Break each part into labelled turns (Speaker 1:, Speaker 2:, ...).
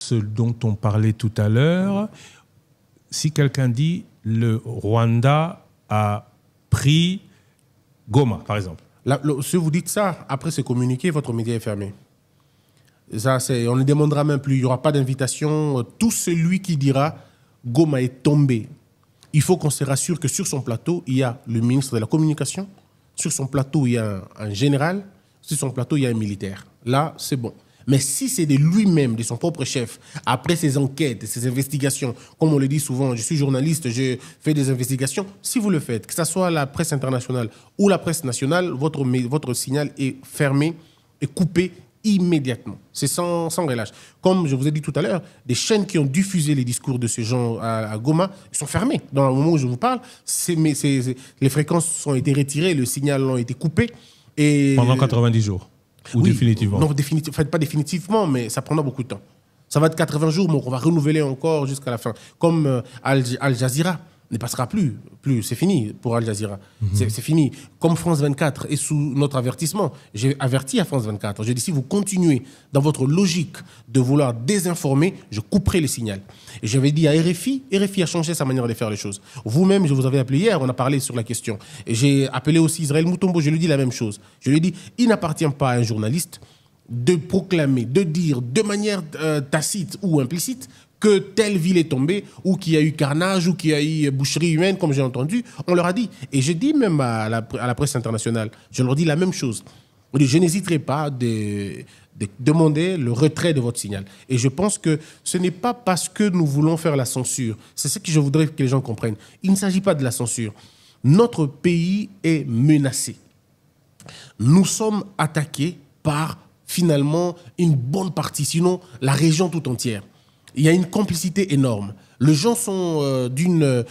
Speaker 1: ce dont on parlait tout à l'heure. Si quelqu'un dit le Rwanda a pris Goma, par exemple.
Speaker 2: Si vous dites ça, après c'est communiqué, votre média est fermé. Ça, on ne demandera même plus, il n'y aura pas d'invitation. Tout celui qui dira Goma est tombé, il faut qu'on se rassure que sur son plateau, il y a le ministre de la Communication, sur son plateau, il y a un général, sur son plateau, il y a un militaire. Là, c'est bon. Mais si c'est de lui-même, de son propre chef, après ses enquêtes, ses investigations, comme on le dit souvent, je suis journaliste, je fais des investigations, si vous le faites, que ce soit la presse internationale ou la presse nationale, votre signal est fermé et coupé immédiatement. C'est sans relâche. Comme je vous ai dit tout à l'heure, des chaînes qui ont diffusé les discours de ces gens à Goma sont fermées. Dans le moment où je vous parle, les fréquences ont été retirées, le signal a été coupé. Et
Speaker 1: pendant 90 jours. Ou oui, définitivement?
Speaker 2: Non, pas définitivement, mais ça prendra beaucoup de temps. Ça va être 80 jours, mais on va renouveler encore jusqu'à la fin. Comme Al Jazeera ne passera plus. C'est fini pour Al Jazeera. C'est fini. Comme France 24 est sous notre avertissement, j'ai averti à France 24. J'ai dit, si vous continuez dans votre logique de vouloir désinformer, je couperai le signal. Et j'avais dit à RFI a changé sa manière de faire les choses. Vous-même, je vous avais appelé hier, on a parlé sur la question. Et j'ai appelé aussi Israël Moutombo, je lui ai dit la même chose. Je lui ai dit, il n'appartient pas à un journaliste de proclamer, de dire de manière tacite ou implicite que telle ville est tombée, ou qu'il y a eu carnage, ou qu'il y a eu boucherie humaine, comme j'ai entendu. On leur a dit. Et j'ai dit même à la presse internationale, je leur dis la même chose. Je n'hésiterai pas de demander le retrait de votre signal. Et je pense que ce n'est pas parce que nous voulons faire la censure. C'est ce que je voudrais que les gens comprennent. Il ne s'agit pas de la censure. Notre pays est menacé. Nous sommes attaqués par, finalement, une bonne partie, sinon la région tout entière. Il y a une complicité énorme. Les gens sont d'une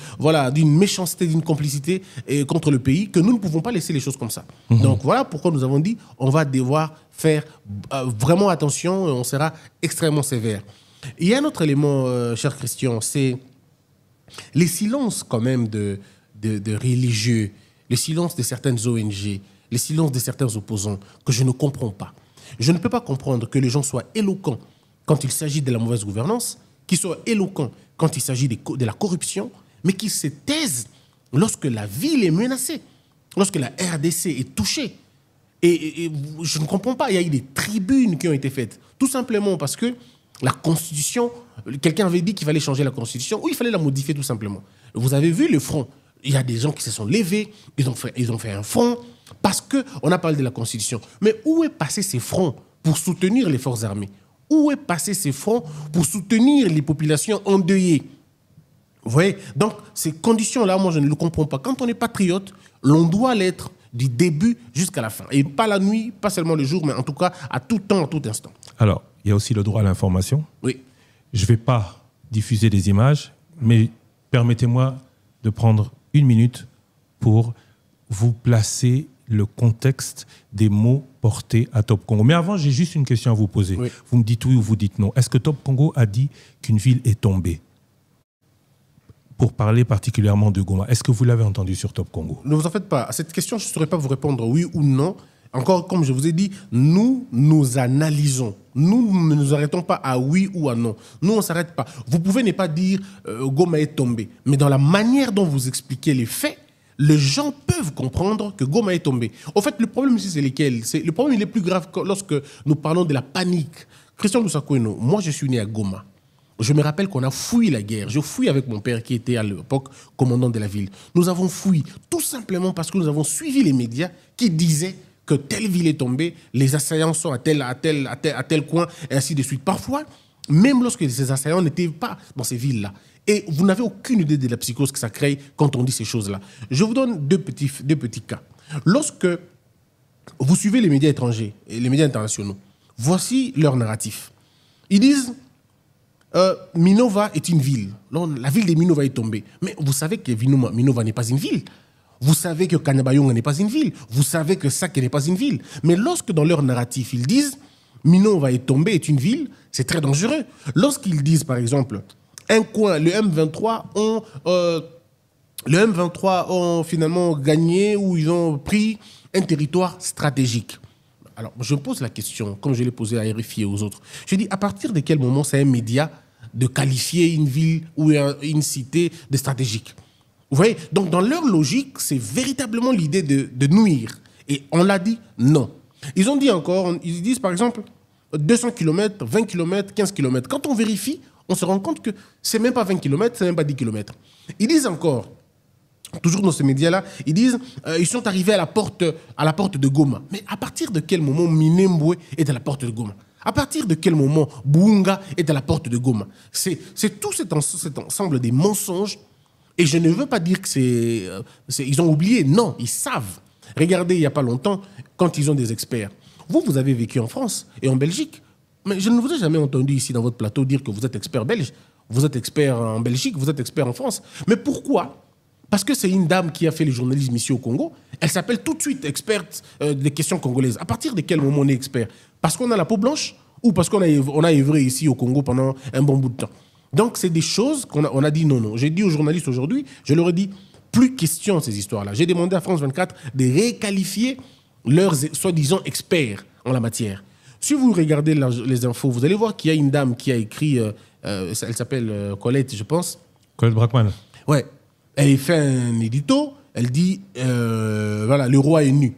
Speaker 2: méchanceté, d'une complicité contre le pays que nous ne pouvons pas laisser les choses comme ça. Donc voilà pourquoi nous avons dit on va devoir faire vraiment attention et on sera extrêmement sévère. Il y a un autre élément, cher Christian, c'est les silences quand même de religieux, les silences de certaines ONG, les silences de certains opposants que je ne comprends pas. Je ne peux pas comprendre que les gens soient éloquents quand il s'agit de la mauvaise gouvernance, qu'ils soient éloquents quand il s'agit de la corruption, mais qu'ils se taisent lorsque la ville est menacée, lorsque la RDC est touchée. Et je ne comprends pas, il y a eu des tribunes qui ont été faites, tout simplement parce que la Constitution, quelqu'un avait dit qu'il fallait changer la Constitution, ou il fallait la modifier tout simplement. Vous avez vu le front, il y a des gens qui se sont levés, ils ont fait un front, parce qu'on a parlé de la Constitution. Mais où est passé ces fronts pour soutenir les forces armées? Où est passé ces fonds pour soutenir les populations endeuillées? Vous voyez? Donc, ces conditions-là, moi, je ne le comprends pas. Quand on est patriote, l'on doit l'être du début jusqu'à la fin. Et pas la nuit, pas seulement le jour, mais en tout cas, à tout temps, à tout instant.
Speaker 1: Alors, il y a aussi le droit à l'information.
Speaker 2: Oui.
Speaker 1: Je ne vais pas diffuser des images, mais permettez-moi de prendre une minute pour vous placer le contexte des mots portés à Top Congo. Mais avant, j'ai juste une question à vous poser. Oui. Vous me dites oui ou vous dites non. Est-ce que Top Congo a dit qu'une ville est tombée? Pour parler particulièrement de Goma, est-ce que vous l'avez entendu sur Top Congo?
Speaker 2: Ne vous en faites pas. À cette question, je ne saurais pas vous répondre oui ou non. Encore, comme je vous ai dit, nous analysons. Nous ne nous arrêtons pas à oui ou à non. Nous, on ne s'arrête pas. Vous pouvez ne pas dire Goma est tombé. Mais dans la manière dont vous expliquez les faits, les gens peuvent comprendre que Goma est tombé. En fait, le problème ici, c'est lequel? Le problème, il est plus grave lorsque nous parlons de la panique. Christian Lusakweno, moi, je suis né à Goma. Je me rappelle qu'on a fui la guerre. Je fouille avec mon père qui était à l'époque commandant de la ville. Nous avons fui tout simplement parce que nous avons suivi les médias qui disaient que telle ville est tombée, les assaillants sont à tel coin, et ainsi de suite. Parfois, même lorsque ces assaillants n'étaient pas dans ces villes-là. Et vous n'avez aucune idée de la psychose que ça crée quand on dit ces choses-là. Je vous donne deux petits cas. Lorsque vous suivez les médias étrangers et les médias internationaux, voici leur narratif. Ils disent Minova est une ville. Non, la ville de Minova est tombée. Mais vous savez que Minova n'est pas une ville. Vous savez que Kanyabayonga n'est pas une ville. Vous savez que Sake n'est pas une ville. Mais lorsque dans leur narratif, ils disent Minova est tombée, est une ville, c'est très dangereux. Lorsqu'ils disent, par exemple, un coin, le M23 ont finalement gagné ou ils ont pris un territoire stratégique. Alors, je me pose la question, comme je l'ai posée à RFI et aux autres. Je dis, à partir de quel moment c'est un média de qualifier une ville ou une cité de stratégique? Vous voyez? Donc, dans leur logique, c'est véritablement l'idée de nuire. Et on l'a dit, non. Ils ont dit encore, ils disent par exemple 200 km, 20 km, 15 km. Quand on vérifie, on se rend compte que c'est même pas 20 km, c'est même pas 10 km. Ils disent encore, toujours dans ces médias-là, ils disent ils sont arrivés à la porte de Goma. Mais à partir de quel moment Minembwe est à la porte de Goma? À partir de quel moment Bunga est à la porte de Goma? C'est tout cet ensemble des mensonges. Et je ne veux pas dire que ils ont oublié. Non, ils savent. Regardez, il n'y a pas longtemps, quand ils ont des experts. Vous avez vécu en France et en Belgique. Mais je ne vous ai jamais entendu ici dans votre plateau dire que vous êtes expert belge. Vous êtes expert en Belgique, vous êtes expert en France. Mais pourquoi? Parce que c'est une dame qui a fait le journalisme ici au Congo. Elle s'appelle tout de suite experte des questions congolaises. À partir de quel moment on est expert? Parce qu'on a la peau blanche ou parce qu'on a œuvré ici au Congo pendant un bon bout de temps? Donc, c'est des choses qu'on a dit non. J'ai dit aux journalistes aujourd'hui, je leur ai dit, plus question de ces histoires-là. J'ai demandé à France 24 de réqualifier leurs soi-disant experts en la matière. Si vous regardez les infos, vous allez voir qu'il y a une dame qui a écrit, elle s'appelle Colette, je pense.
Speaker 1: Colette Brackman.
Speaker 2: Ouais. Elle fait un édito, elle dit, voilà, le roi est nu.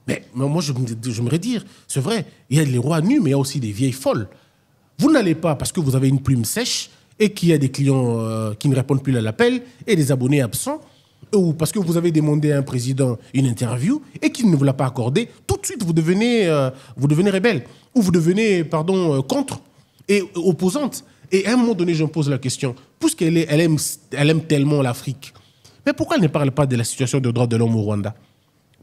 Speaker 2: Mais moi, je me dire, c'est vrai, il y a les rois nus, mais il y a aussi des vieilles folles. Vous n'allez pas, parce que vous avez une plume sèche, et qu'il y a des clients qui ne répondent plus à l'appel, et des abonnés absents, ou parce que vous avez demandé à un président une interview, et qu'il ne vous l'a pas accordé, tout de suite, vous devenez rebelle, ou vous devenez, contre, et opposante. Et à un moment donné, je me pose la question, puisqu'elle aime tellement l'Afrique, mais pourquoi elle ne parle pas de la situation des droits de l'homme au Rwanda?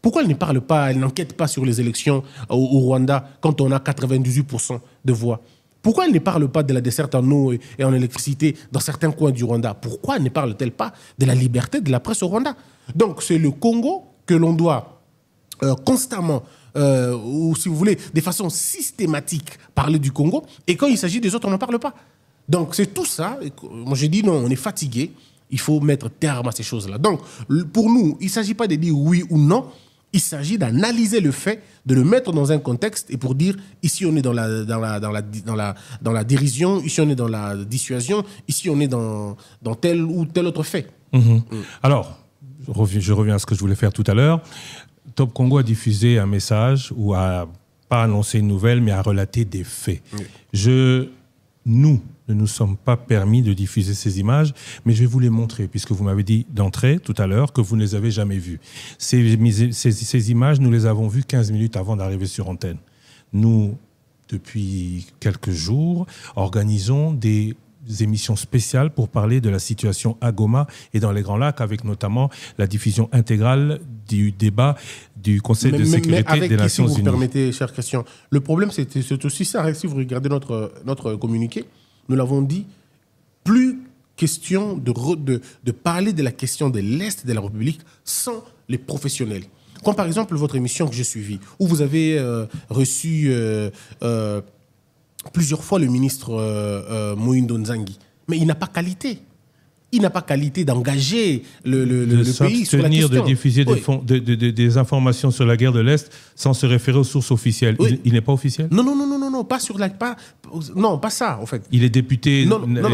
Speaker 2: Pourquoi elle ne parle pas, elle n'enquête pas sur les élections au Rwanda quand on a 98% de voix? Pourquoi elle ne parle pas de la desserte en eau et en électricité dans certains coins du Rwanda? Pourquoi ne parle-t-elle pas de la liberté de la presse au Rwanda? Donc c'est le Congo que l'on doit constamment, ou si vous voulez, de façon systématique, parler du Congo. Et quand il s'agit des autres, on n'en parle pas. Donc c'est tout ça. Moi j'ai dit non, on est fatigué. Il faut mettre terme à ces choses-là. Donc pour nous, il ne s'agit pas de dire oui ou non. Il s'agit d'analyser le fait, de le mettre dans un contexte et pour dire ici on est dans la dérision, ici on est dans la dissuasion, ici on est dans tel ou tel autre fait.
Speaker 1: Alors, je reviens à ce que je voulais faire tout à l'heure. Top Congo a diffusé un message ou a pas annoncé une nouvelle, mais a relaté des faits. Nous ne nous sommes pas permis de diffuser ces images, mais je vais vous les montrer, puisque vous m'avez dit d'entrée, tout à l'heure, que vous ne les avez jamais vues. Ces images, nous les avons vues 15 minutes avant d'arriver sur antenne. Nous, depuis quelques jours, organisons des émissions spéciales pour parler de la situation à Goma et dans les Grands Lacs, avec notamment la diffusion intégrale du débat du Conseil de sécurité des Nations Unies.
Speaker 2: Si vous permettez, chère Christian, le problème, c'est aussi ça. Si vous regardez notre communiqué, nous l'avons dit, plus question de parler de la question de l'Est de la République sans les professionnels. Comme par exemple votre émission que j'ai suivie, où vous avez reçu plusieurs fois le ministre Moïndo Nzangi. Mais il n'a pas qualité. Il n'a pas qualité d'engager le pays sur la question.
Speaker 1: De diffuser des informations sur la guerre de l'Est sans se référer aux sources officielles. Oui. Il n'est pas officiel?
Speaker 2: Non, pas sur pas ça, en fait.
Speaker 1: Il est député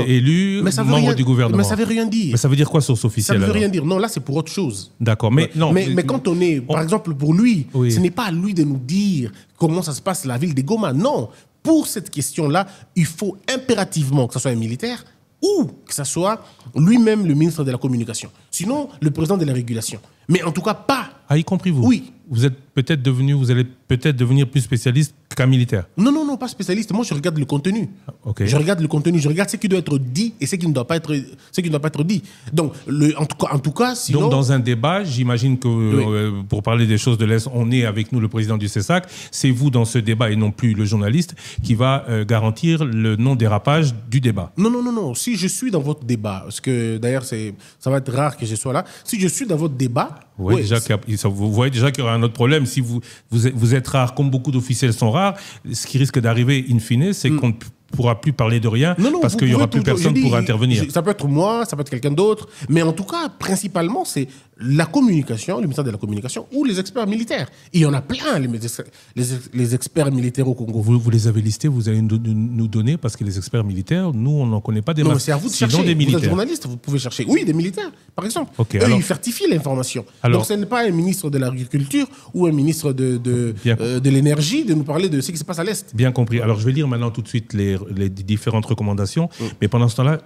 Speaker 1: élu, membre du gouvernement.
Speaker 2: Mais ça veut rien dire.
Speaker 1: Mais ça veut dire quoi, source officielle?
Speaker 2: Ça veut rien dire. Non, là, c'est pour autre chose.
Speaker 1: D'accord,
Speaker 2: mais quand on est, par exemple, pour lui, ce n'est pas à lui de nous dire comment ça se passe la ville de Goma. Non, pour cette question-là, il faut impérativement que ce soit un militaire ou que ce soit lui-même le ministre de la Communication. Sinon, le président de la Régulation. Mais en tout cas, pas.
Speaker 1: Ah, y compris vous?
Speaker 2: Oui.
Speaker 1: Vous allez peut-être devenir plus spécialiste qu'un militaire?
Speaker 2: Non, pas spécialiste. Moi, je regarde le contenu.
Speaker 1: Okay.
Speaker 2: Je regarde le contenu. Je regarde ce qui doit être dit et ce qui ne doit pas être dit. Donc, en tout cas, sinon...
Speaker 1: Donc, dans un débat, j'imagine que pour parler des choses de l'Est, on est avec nous le président du CESAC. C'est vous, dans ce débat, et non plus le journaliste, qui va garantir le non-dérapage du débat.
Speaker 2: Non. Si je suis dans votre débat, parce que d'ailleurs, ça va être rare que je sois là. Si je suis dans votre débat...
Speaker 1: vous voyez déjà qu'il y aura un autre problème. Si vous êtes rare, comme beaucoup d'officiels sont rares, ce qui risque d'arriver in fine, c'est qu'on pourra plus parler de rien parce qu'il n'y aura plus personne pour intervenir.
Speaker 2: Ça peut être moi, ça peut être quelqu'un d'autre. Mais en tout cas, principalement, c'est la communication, le ministère de la Communication ou les experts militaires. Et il y en a plein, les experts militaires au Congo.
Speaker 1: Vous les avez listés, vous allez nous donner, parce que les experts militaires, nous, on n'en connaît pas des masses.
Speaker 2: Non, c'est à vous de chercher.
Speaker 1: Des militaires.
Speaker 2: Vous êtes journaliste, vous pouvez chercher. Oui, des militaires, par exemple.
Speaker 1: Okay,
Speaker 2: eux, ils certifient l'information. Donc, ce n'est pas un ministre de l'Agriculture ou un ministre de l'Énergie de nous parler de ce qui se passe à l'Est.
Speaker 1: Bien compris. Alors, je vais lire maintenant tout de suite les différentes recommandations. Mais pendant ce temps-là,